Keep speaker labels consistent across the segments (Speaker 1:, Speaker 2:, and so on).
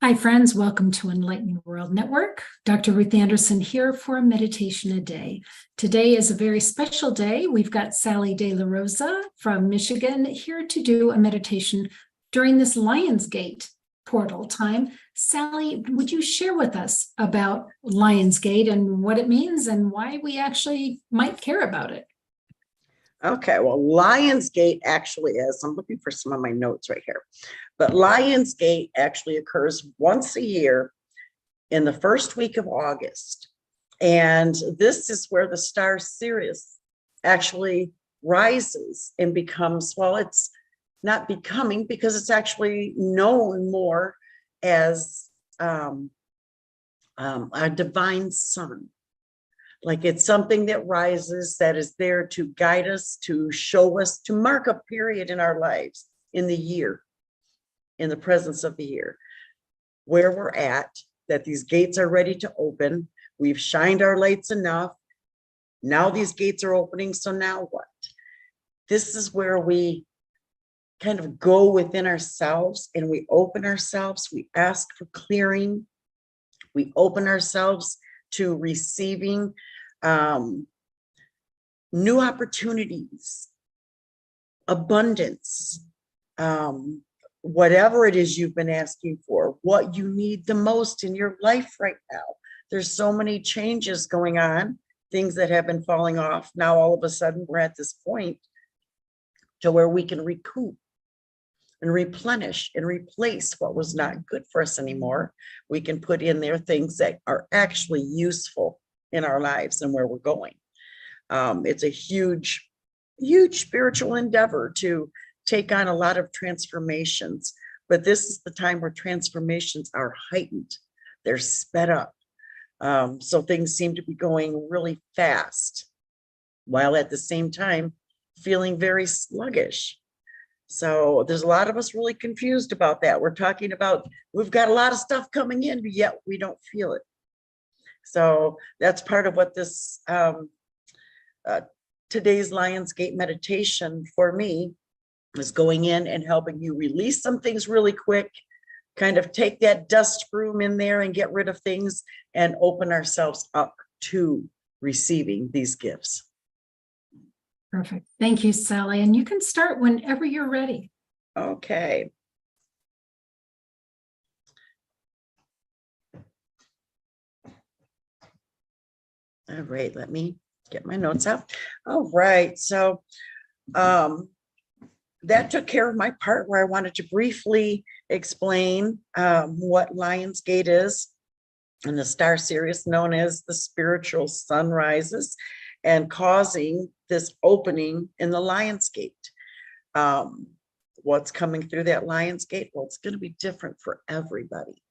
Speaker 1: Hi, friends. Welcome to Enlightened World Network. Dr. Ruth Anderson here for a meditation a day. Today is a very special day. We've got Sally De La Rosa from Michigan here to do a meditation during this LIONSGATE portal time. Sally, would you share with us about LIONSGATE and what it means and why we actually might care about it?
Speaker 2: Okay, well, Lionsgate actually is, I'm looking for some of my notes right here, but Lionsgate actually occurs once a year in the first week of August. And this is where the star Sirius actually rises and becomes, well, it's not becoming because it's actually known more as a divine sun. Like it's something that rises, that is there to guide us, to show us, to mark a period in our lives, in the year, in the presence of the year, where we're at, that these gates are ready to open. We've shined our lights enough. Now these gates are opening. So now what? This is where we kind of go within ourselves and we open ourselves. We ask for clearing. We open ourselves to receiving new opportunities, abundance, whatever it is you've been asking for, what you need the most in your life right now. There's so many changes going on, things that have been falling off. Now, all of a sudden, we're at this point to where we can recoup and replenish and replace what was not good for us anymore. We can put in there things that are actually useful in our lives and where we're going. It's a huge, huge spiritual endeavor to take on a lot of transformations, but this is the time where transformations are heightened. They're sped up. So things seem to be going really fast, while at the same time feeling very sluggish. So there's a lot of us really confused about that. We're talking about, we've got a lot of stuff coming in, but yet we don't feel it. So that's part of what this today's Lionsgate meditation for me is going in and helping you release some things really quick, kind of take that dust broom in there and get rid of things and open ourselves up to receiving these gifts.
Speaker 1: Perfect. Thank you, Sally. And you can start whenever you're ready.
Speaker 2: Okay. All right, let me get my notes out. All right, so that took care of my part where I wanted to briefly explain what Lionsgate is and the star Sirius, known as the spiritual sun, rises and causing this opening in the Lionsgate. What's coming through that Lionsgate? Well, it's going to be different for everybody.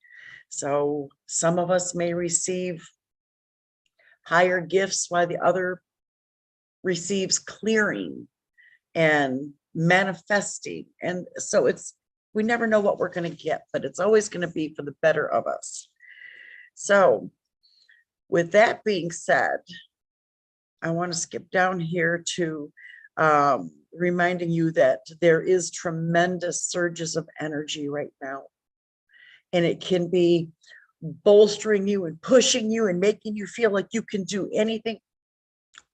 Speaker 2: So some of us may receive higher gifts while the other receives clearing and manifesting. And so we never know what we're going to get, but it's always going to be for the better of us. So with that being said, I want to skip down here to reminding you that there is tremendous surges of energy right now. And it can be bolstering you and pushing you and making you feel like you can do anything,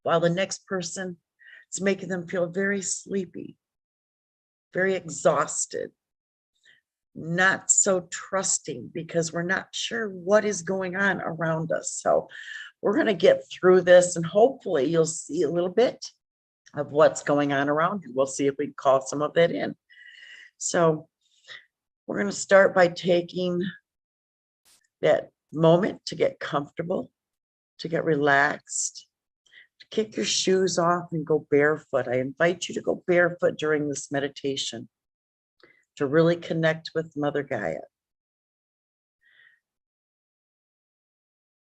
Speaker 2: while the next person is making them feel very sleepy, very exhausted, not so trusting because we're not sure what is going on around us. So we're going to get through this and hopefully you'll see a little bit of what's going on around you. We'll see if we can call some of that in. So we're going to start by taking that moment to get comfortable, to get relaxed, to kick your shoes off and go barefoot. I invite you to go barefoot during this meditation to really connect with Mother Gaia.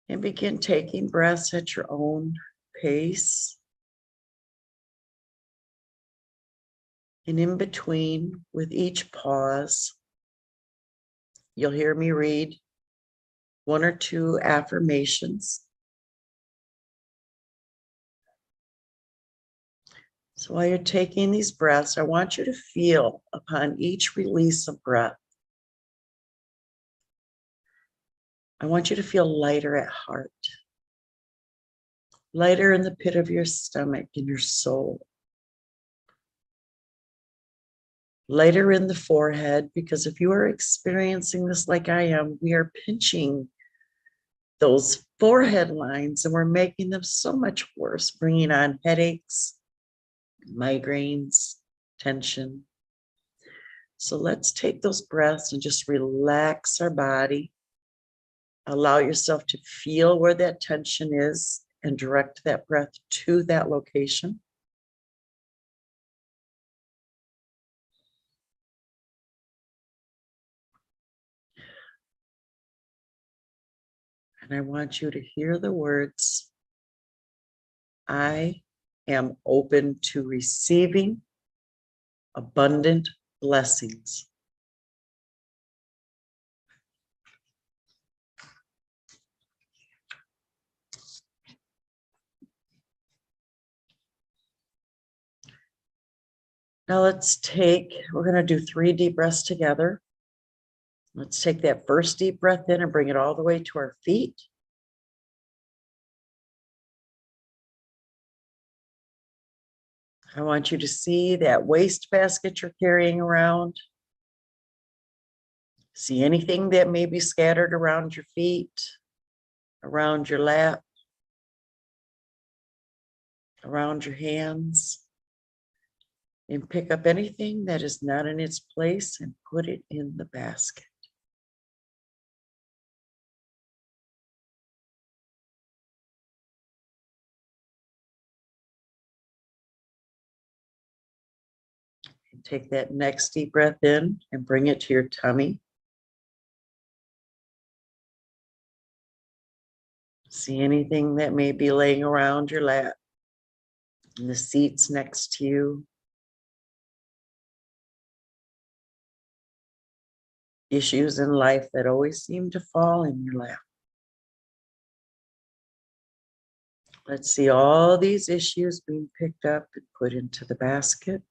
Speaker 2: And begin taking breaths at your own pace. And in between, with each pause, you'll hear me read one or two affirmations. So while you're taking these breaths, I want you to feel upon each release of breath I want you to feel lighter at heart, lighter in the pit of your stomach, in your soul, lighter in the forehead, because if you are experiencing this like I am, we are pinching those forehead lines and we're making them so much worse, bringing on headaches, migraines, tension. So let's take those breaths and just relax our body. Allow yourself to feel where that tension is and direct that breath to that location. And I want you to hear the words, I am open to receiving abundant blessings. Now we're going to do 3 deep breaths together. Let's take that first deep breath in and bring it all the way to our feet. I want you to see that wastebasket you're carrying around. See anything that may be scattered around your feet, around your lap, around your hands. And pick up anything that is not in its place and put it in the basket. And take that next deep breath in and bring it to your tummy. See anything that may be laying around your lap, in the seats next to you. Issues in life that always seem to fall in your lap. Let's see all these issues being picked up and put into the basket.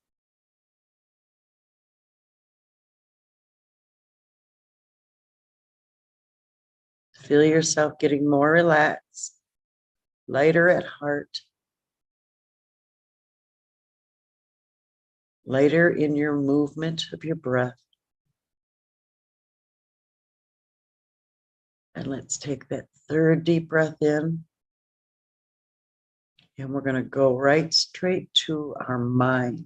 Speaker 2: Feel yourself getting more relaxed, lighter at heart, lighter in your movement of your breath. And let's take that third deep breath in. And we're going to go right straight to our mind.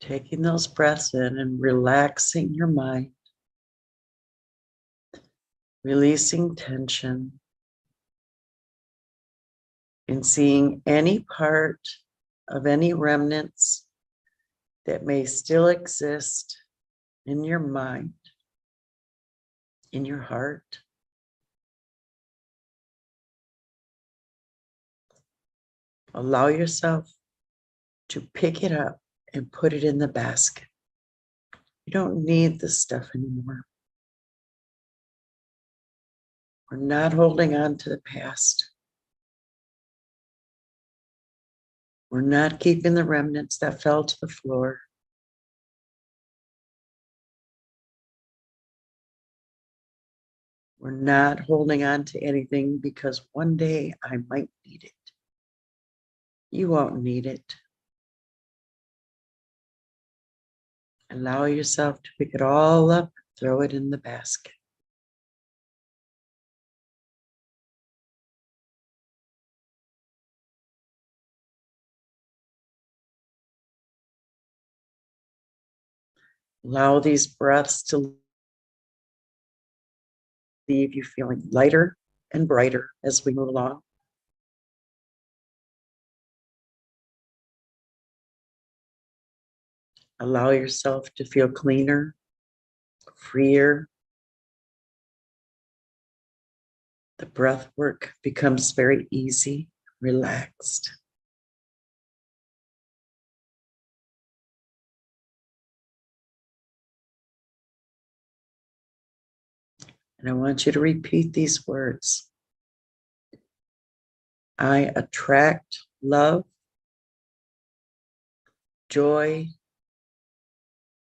Speaker 2: Taking those breaths in and relaxing your mind. Releasing tension. And seeing any part of any remnants that may still exist in your mind, in your heart. Allow yourself to pick it up and put it in the basket. You don't need this stuff anymore. We're not holding on to the past. We're not keeping the remnants that fell to the floor. We're not holding on to anything because one day I might need it. You won't need it. Allow yourself to pick it all up, throw it in the basket. Allow these breaths to leave you feeling lighter and brighter as we move along. Allow yourself to feel cleaner, freer. The breath work becomes very easy, relaxed. And I want you to repeat these words. I attract love, joy,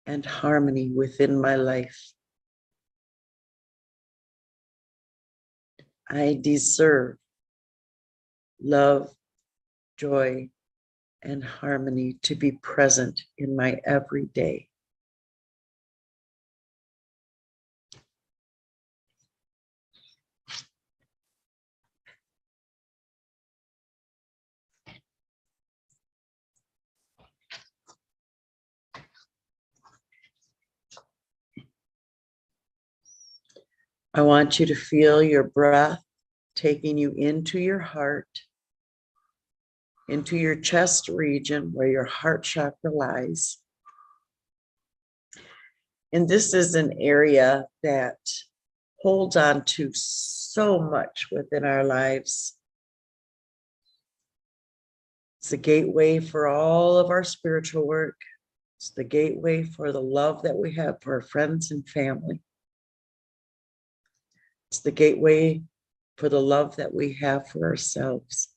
Speaker 2: and harmony within my life. I deserve love, joy, and harmony to be present in my everyday. I want you to feel your breath taking you into your heart, into your chest region where your heart chakra lies. And this is an area that holds on to so much within our lives. It's the gateway for all of our spiritual work. It's the gateway for the love that we have for our friends and family. It's the gateway for the love that we have for ourselves.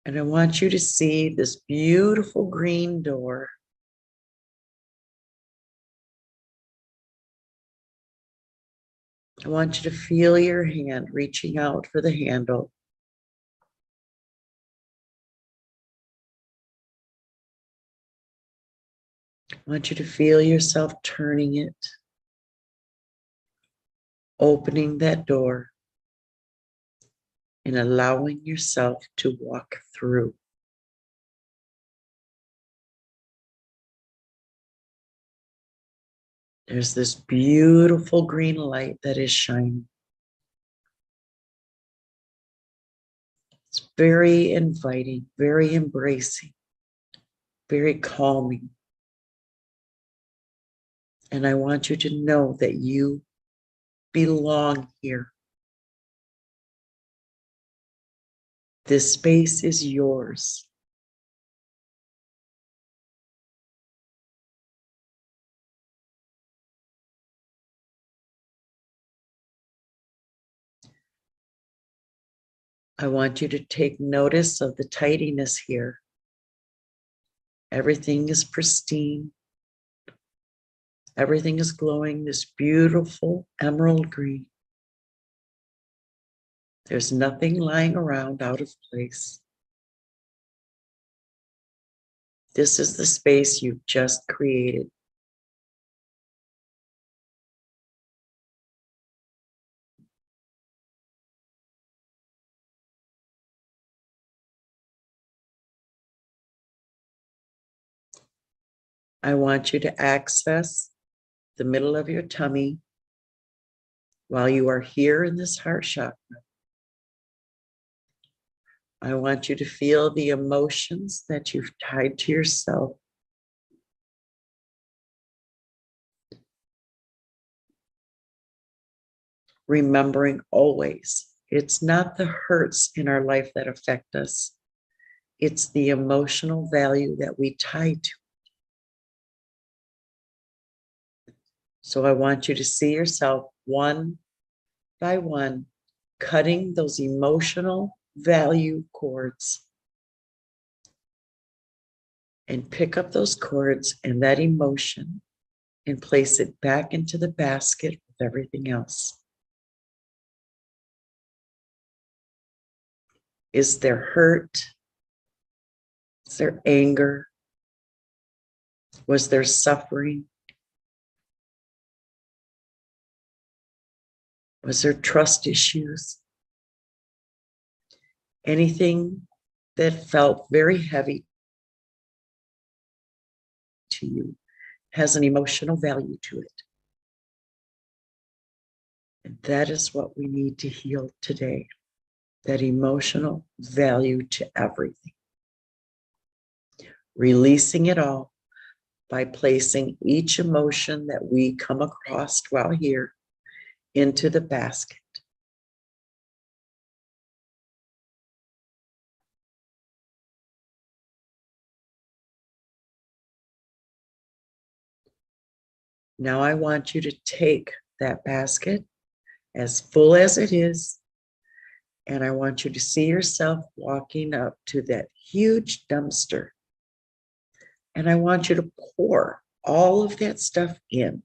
Speaker 2: And I want you to see this beautiful green door. I want you to feel your hand reaching out for the handle. I want you to feel yourself turning it, opening that door, and allowing yourself to walk through. There's this beautiful green light that is shining. It's very inviting, very embracing, very calming. And I want you to know that you belong here. This space is yours. I want you to take notice of the tidiness here. Everything is pristine. Everything is glowing this beautiful emerald green. There's nothing lying around out of place. This is the space you've just created. I want you to access the middle of your tummy while you are here in this heart chakra. I want you to feel the emotions that you've tied to yourself. Remembering always, it's not the hurts in our life that affect us. It's the emotional value that we tie to. So I want you to see yourself one by one, cutting those emotional value cords. And pick up those cords and that emotion and place it back into the basket with everything else. Is there hurt? Is there anger? Was there suffering? Was there trust issues? Anything that felt very heavy to you has an emotional value to it. And that is what we need to heal today, that emotional value to everything. Releasing it all by placing each emotion that we come across while here into the basket. Now I want you to take that basket as full as it is, and I want you to see yourself walking up to that huge dumpster. And I want you to pour all of that stuff in.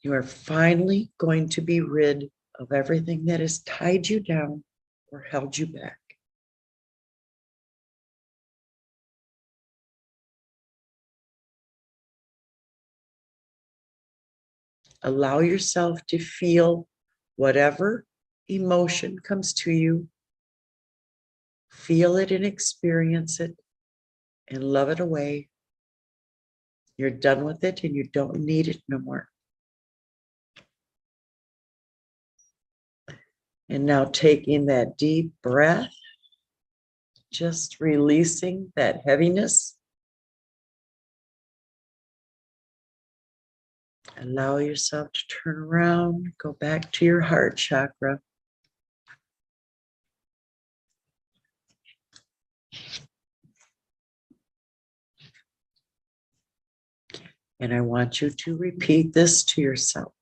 Speaker 2: You are finally going to be rid of everything that has tied you down or held you back. Allow yourself to feel whatever emotion comes to you. Feel it and experience it and love it away. You're done with it and you don't need it no more. And now taking that deep breath, just releasing that heaviness. Allow yourself to turn around, go back to your heart chakra. And I want you to repeat this to yourself.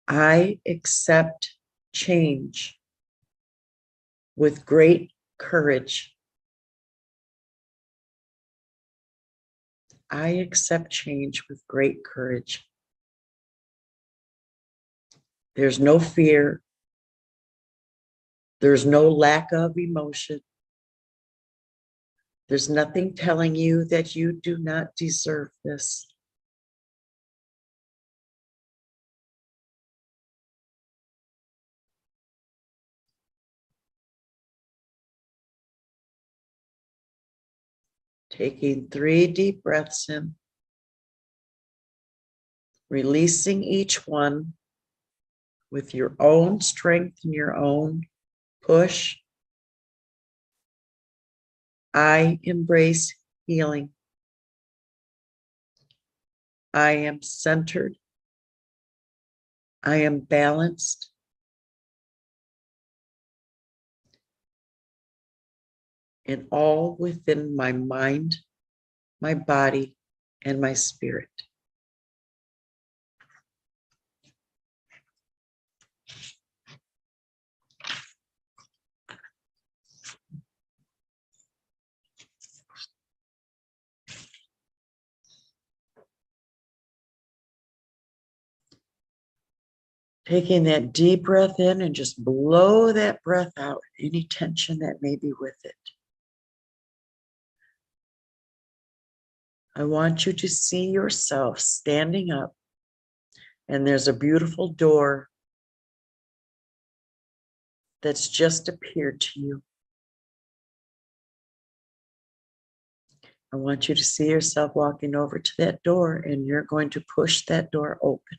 Speaker 2: I accept change with great courage. I accept change with great courage. There's no fear. There's no lack of emotion. There's nothing telling you that you do not deserve this. Taking 3 deep breaths in, releasing each one with your own strength and your own push. I embrace healing. I am centered. I am balanced. And all within my mind, my body, and my spirit. Taking that deep breath in and just blow that breath out, any tension that may be with it. I want you to see yourself standing up, and there's a beautiful door that's just appeared to you. I want you to see yourself walking over to that door, and you're going to push that door open.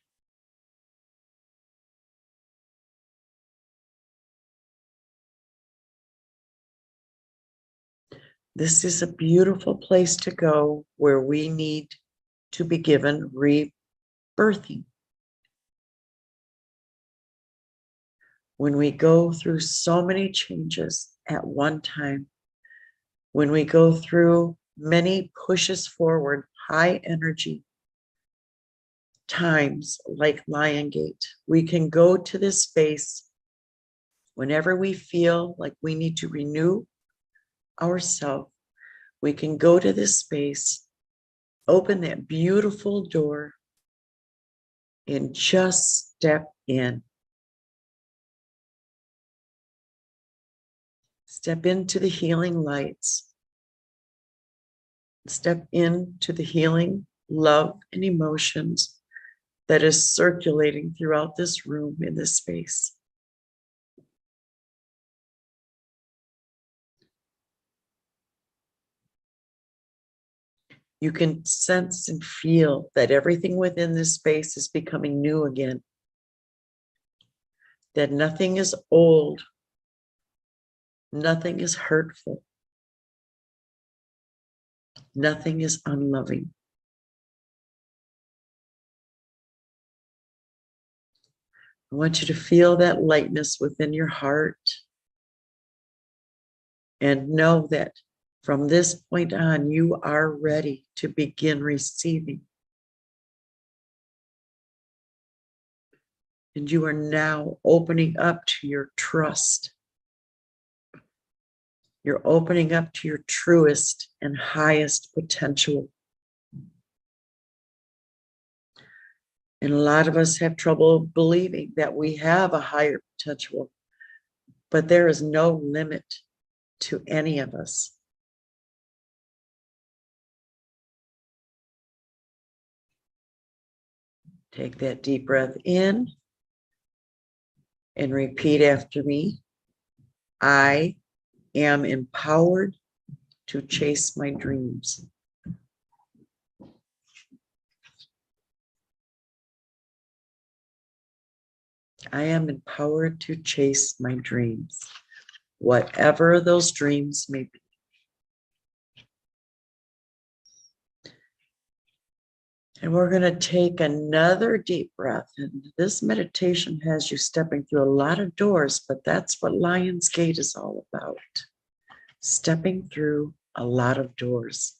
Speaker 2: This is a beautiful place to go where we need to be given rebirthing. When we go through so many changes at one time, when we go through many pushes forward, high energy times like LIONSGATE, we can go to this space whenever we feel like we need to renew ourselves. We can go to this space, open that beautiful door, and just step in. Step into the healing lights. Step into the healing love and emotions that is circulating throughout this room in this space. You can sense and feel that everything within this space is becoming new again. That nothing is old. Nothing is hurtful. Nothing is unloving. I want you to feel that lightness within your heart and know that From this point on, you are ready to begin receiving. And you are now opening up to your trust. You're opening up to your truest and highest potential. And a lot of us have trouble believing that we have a higher potential, but there is no limit to any of us. Take that deep breath in and repeat after me. I am empowered to chase my dreams. I am empowered to chase my dreams, whatever those dreams may be. And we're going to take another deep breath. And this meditation has you stepping through a lot of doors, but that's what LIONSGATE is all about. Stepping through a lot of doors.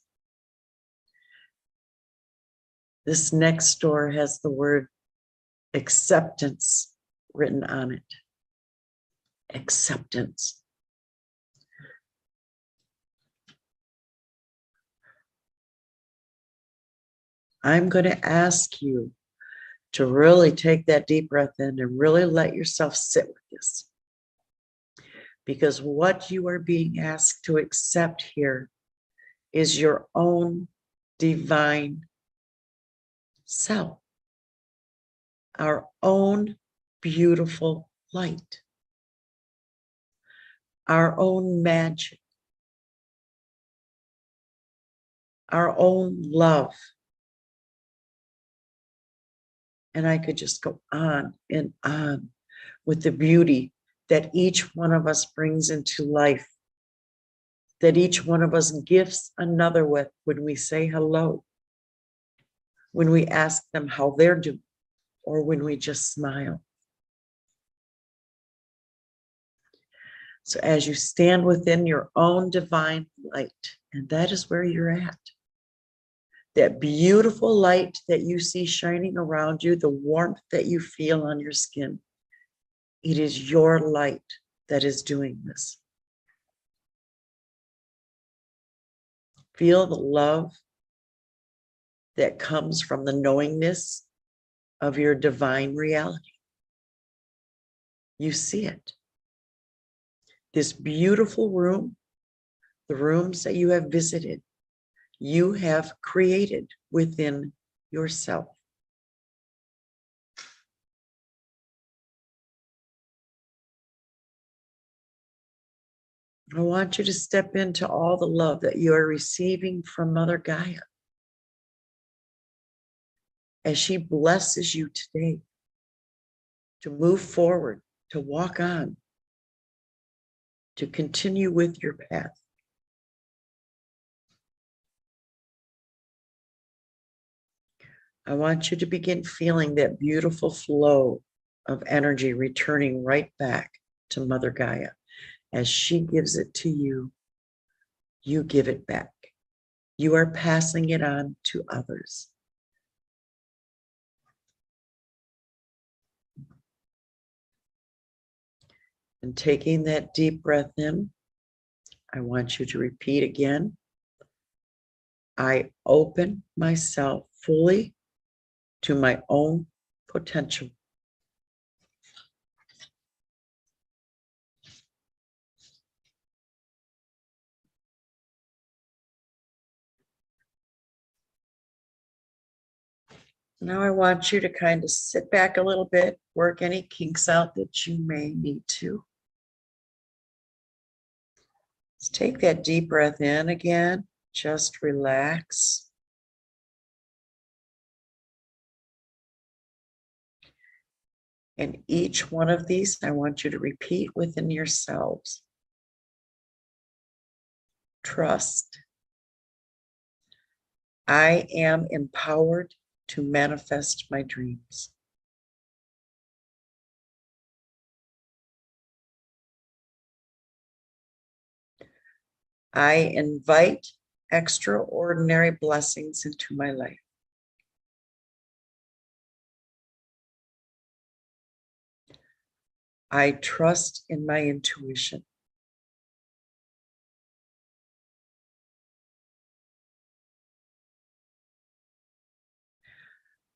Speaker 2: This next door has the word acceptance written on it. Acceptance. I'm going to ask you to really take that deep breath in and really let yourself sit with this. Because what you are being asked to accept here is your own divine self, our own beautiful light, our own magic, our own love. And I could just go on and on with the beauty that each one of us brings into life, that each one of us gifts another with when we say hello, when we ask them how they're doing, or when we just smile. So as you stand within your own divine light, and that is where you're at, that beautiful light that you see shining around you, the warmth that you feel on your skin, it is your light that is doing this. Feel the love that comes from the knowingness of your divine reality. You see it. This beautiful room, the rooms that you have visited, you have created within yourself. I want you to step into all the love that you are receiving from Mother Gaia as she blesses you today to move forward, to walk on, to continue with your path. I want you to begin feeling that beautiful flow of energy returning right back to Mother Gaia. As she gives it to you, you give it back. You are passing it on to others. And taking that deep breath in, I want you to repeat again. I open myself fully to my own potential. Now I want you to kind of sit back a little bit, work any kinks out that you may need to. Let's take that deep breath in again. Just relax. And each one of these, I want you to repeat within yourselves. Trust. I am empowered to manifest my dreams. I invite extraordinary blessings into my life. I trust in my intuition.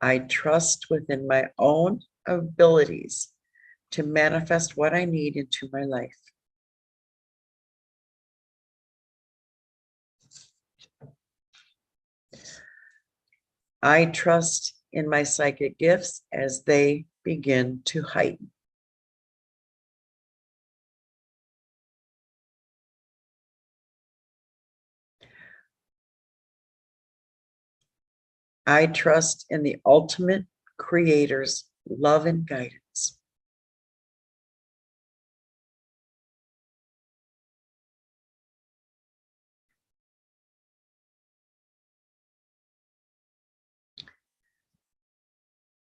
Speaker 2: I trust within my own abilities to manifest what I need into my life. I trust in my psychic gifts as they begin to heighten. I trust in the ultimate creator's love and guidance.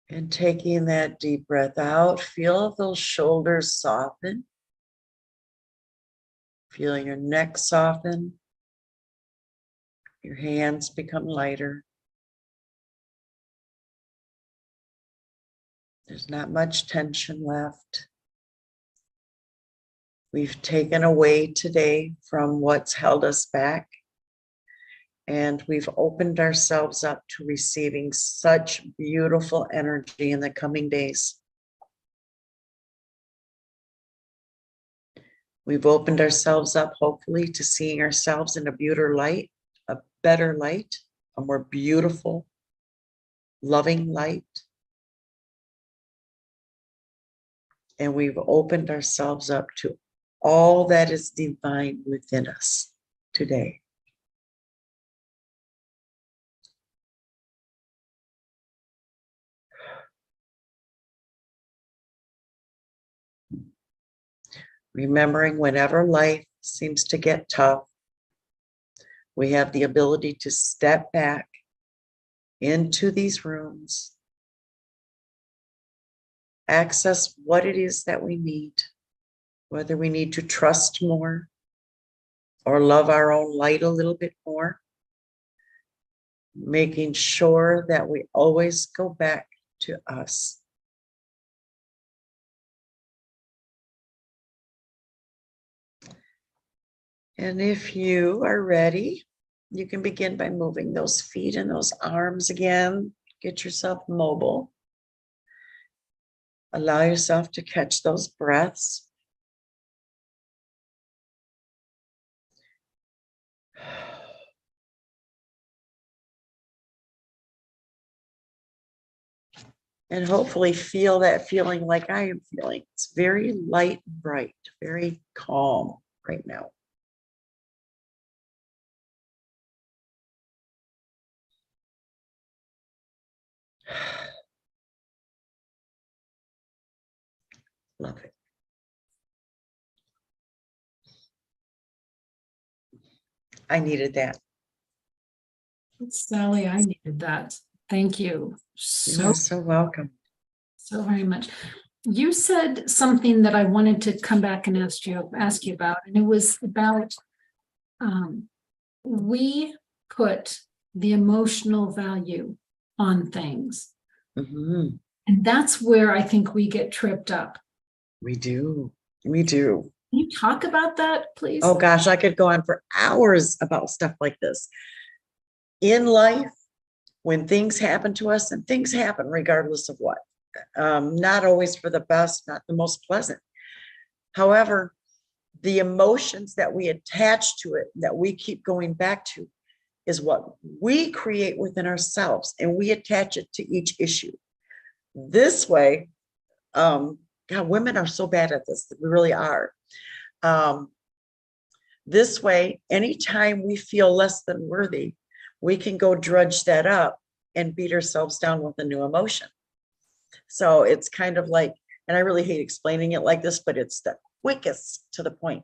Speaker 2: And taking that deep breath out, feel those shoulders soften. Feel your neck soften. Your hands become lighter. There's not much tension left. We've taken away today from what's held us back. And we've opened ourselves up to receiving such beautiful energy in the coming days. We've opened ourselves up, hopefully, to seeing ourselves in a better light, a more beautiful, loving light. And we've opened ourselves up to all that is divine within us today. Remembering whenever life seems to get tough, we have the ability to step back into these rooms, access what it is that we need, whether we need to trust more or love our own light a little bit more, making sure that we always go back to us. And if you are ready, you can begin by moving those feet and those arms again. Get yourself mobile. Allow yourself to catch those breaths. And hopefully feel that feeling like I am feeling. It's very light and bright, very calm right now. Love it. I needed that.
Speaker 1: Sally, I needed that. Thank you
Speaker 2: You are so welcome.
Speaker 1: so very much. You said something that I wanted to come back and ask you about, and it was about we put the emotional value on things.
Speaker 2: Mhm.
Speaker 1: And that's where I think we get tripped up.
Speaker 2: We do. We do.
Speaker 1: Can you talk about that, please?
Speaker 2: Oh gosh, I could go on for hours about stuff like this. In life, when things happen to us, and things happen regardless of what, not always for the best, not the most pleasant. However, the emotions that we attach to it, that we keep going back to, is what we create within ourselves, and we attach it to each issue. This way, God, women are so bad at this. We really are. This way, anytime we feel less than worthy, we can go drudge that up and beat ourselves down with a new emotion. So it's kind of like, and I really hate explaining it like this, but it's the quickest to the point.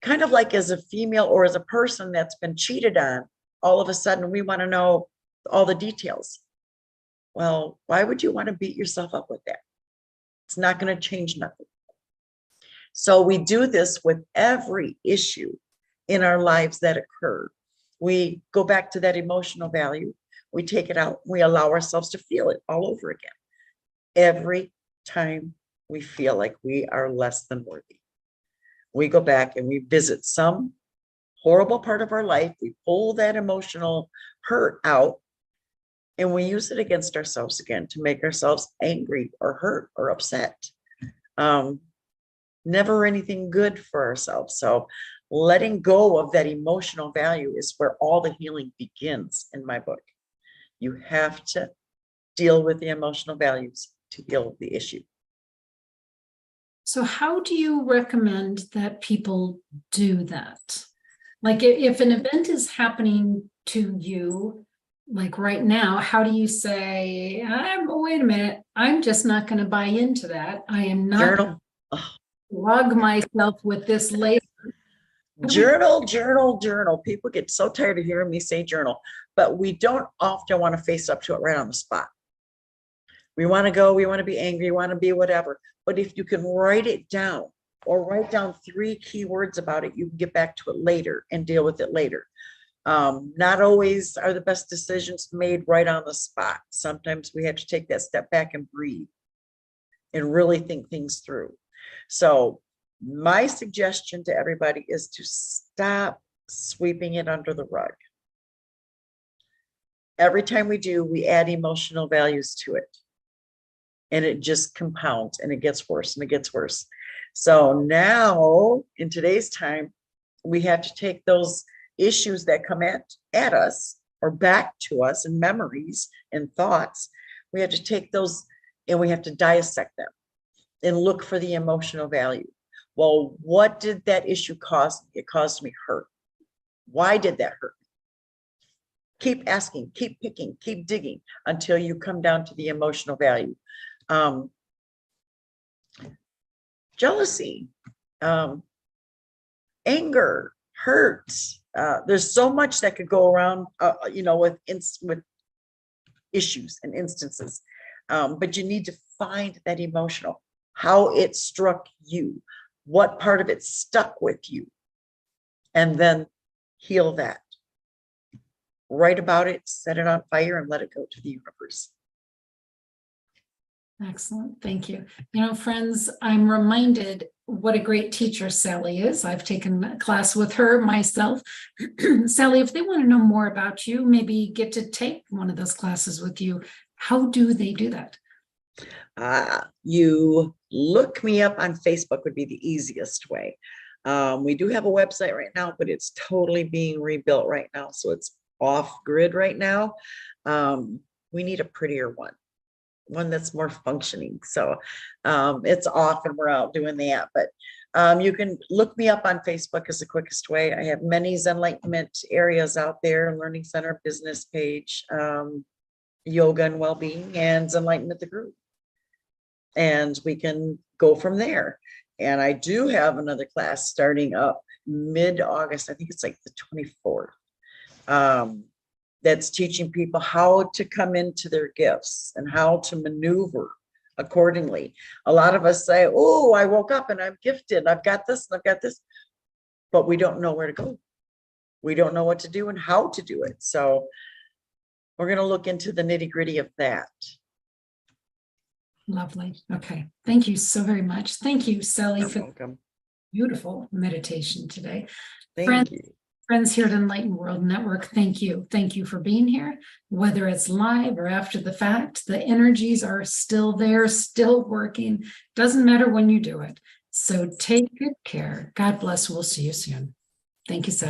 Speaker 2: Kind of like as a female or as a person that's been cheated on, all of a sudden we want to know all the details. Well, why would you want to beat yourself up with that? It's not going to change nothing. So we do this with every issue in our lives that occur. We go back to that emotional value. We take it out. We allow ourselves to feel it all over again. Every time we feel like we are less than worthy, we go back and we visit some horrible part of our life. We pull that emotional hurt out and we use it against ourselves again to make ourselves angry or hurt or upset. Never anything good for ourselves. So letting go of that emotional value is where all the healing begins in my book. You have to deal with the emotional values to heal the issue.
Speaker 1: So how do you recommend that people do that? Like if an event is happening to you, like right now, how do you say, wait a minute, I'm just not going to buy into that. I am not
Speaker 2: Journal.
Speaker 1: drug myself with this label.
Speaker 2: Journal. People get so tired of hearing me say journal, but we don't often want to face up to it right on the spot. We want to go, we want to be angry, we want to be whatever. But if you can write it down or write down 3 key words about it, you can get back to it later and deal with it later. Not always are the best decisions made right on the spot. Sometimes we have to take that step back and breathe and really think things through. So my suggestion to everybody is to stop sweeping it under the rug. Every time we do, we add emotional values to it. And it just compounds and it gets worse and it gets worse. So now in today's time, we have to take those issues that come at us or back to us in memories and thoughts. We have to take those and we have to dissect them and look for the emotional value. Well, what did that issue cause? It caused me hurt. Why did that hurt? Keep asking, keep picking, keep digging until you come down to the emotional value. Jealousy, anger, hurt. There's so much that could go around, with issues and instances. But you need to find that emotional, how it struck you, what part of it stuck with you, and then heal that. Write about it, set it on fire, and let it go to the universe.
Speaker 1: Excellent. Thank you. Friends, I'm reminded what a great teacher Sally is. I've taken a class with her myself. Sally, if they want to know more about you, maybe get to take one of those classes with you, how do they do that?
Speaker 2: You look me up on Facebook would be the easiest way. We do have a website right now, but it's totally being rebuilt right now. So it's off grid right now. We need a prettier one that's more functioning. So it's off and we're out doing that. But you can look me up on Facebook is the quickest way. I have many Zenlightenment areas out there, Learning Center, business page, yoga and well-being, and Zenlightenment the group. And we can go from there. And I do have another class starting up mid-August. I think it's like the 24th. That's teaching people how to come into their gifts and how to maneuver accordingly. A lot of us say, oh, I woke up and I'm gifted. I've got this and I've got this. But we don't know where to go. We don't know what to do and how to do it. So we're going to look into the nitty-gritty of that.
Speaker 1: Lovely. Okay. Thank you so very much. Thank you, Sally,
Speaker 2: You're
Speaker 1: for
Speaker 2: welcome.
Speaker 1: Beautiful meditation today.
Speaker 2: Thank you.
Speaker 1: Friends here at Enlightened World Network, thank you. Thank you for being here. Whether it's live or after the fact, the energies are still there, still working. Doesn't matter when you do it. So take good care. God bless. We'll see you soon. Thank you, Sally.